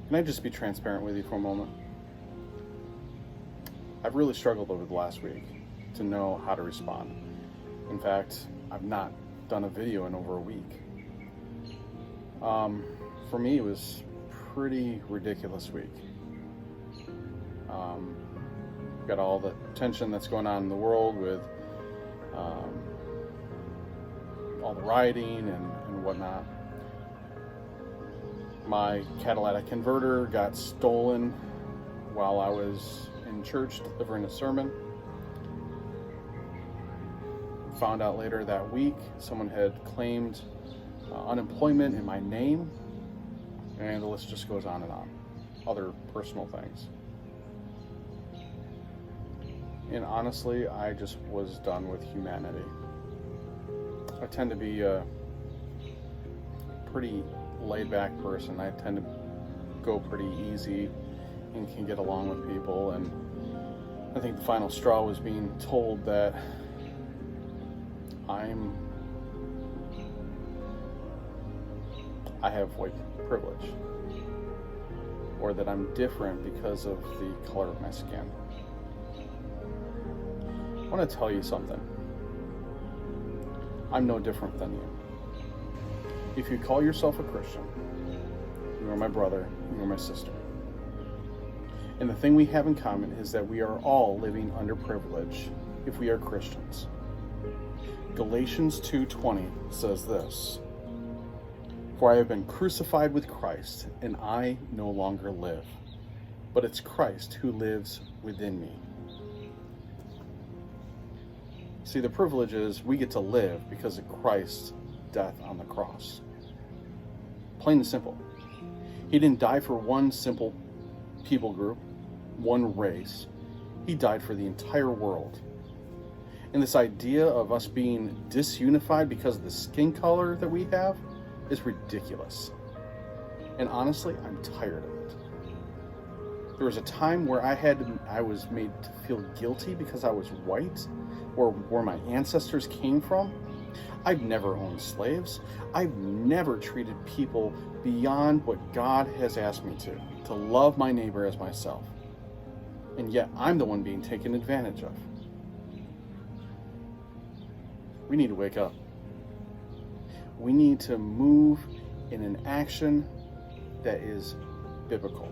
Can I just be transparent with you for a moment? I've really struggled over the last week to know how to respond. In fact, I've not done a video in over a week. For me, it was a pretty ridiculous week. Got all the tension that's going on in the world with all the rioting and whatnot. My catalytic converter got stolen while I was in church delivering a sermon. Found out later that week someone had claimed unemployment in my name, and the list just goes on and on. Other personal things. And honestly, I just was done with humanity. I tend to be a pretty laid-back person. I tend to go pretty easy and can get along with people. And I think the final straw was being told that I have white privilege, or that I'm different because of the color of my skin. I want to tell you something. I'm no different than you. If you call yourself a Christian, you are my brother, you are my sister. And the thing we have in common is that we are all living under privilege if we are Christians. Galatians 2:20 says this: "For I have been crucified with Christ, and I no longer live, but it's Christ who lives within me." See, the privilege is we get to live because of Christ's death on the cross. Plain and simple. He didn't die for one simple people group, one race. He died for the entire world. And this idea of us being disunified because of the skin color that we have is ridiculous. And honestly, I'm tired of it. There was a time where I was made to feel guilty because I was white, or where my ancestors came from. I've never owned slaves. I've never treated people beyond what God has asked me to love my neighbor as myself. And yet I'm the one being taken advantage of. We need to wake up. We need to move in an action that is biblical.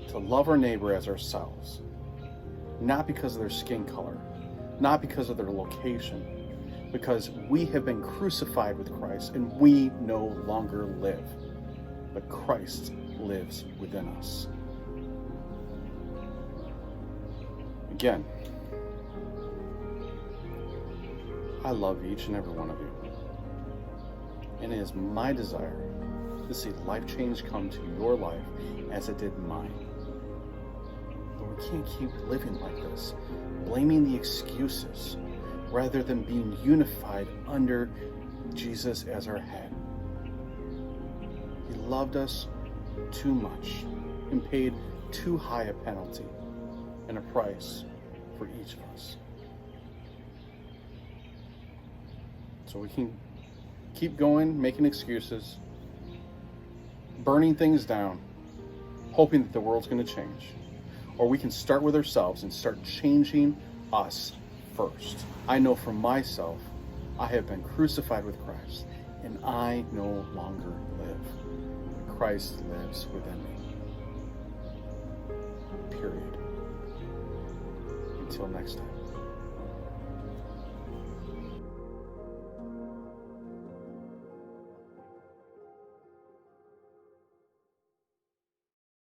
To love our neighbor as ourselves. Not because of their skin color. Not because of their location. Because we have been crucified with Christ and we no longer live. But Christ lives within us. Again, I love each and every one of you. And it is my desire to see life change come to your life as it did mine. But we can't keep living like this, blaming the excuses, rather than being unified under Jesus as our head. He loved us too much and paid too high a penalty and a price for each of us. So we can keep going, making excuses, burning things down, hoping that the world's going to change. Or we can start with ourselves and start changing us first. I know for myself, I have been crucified with Christ, and I no longer live. Christ lives within me. Period. Until next time.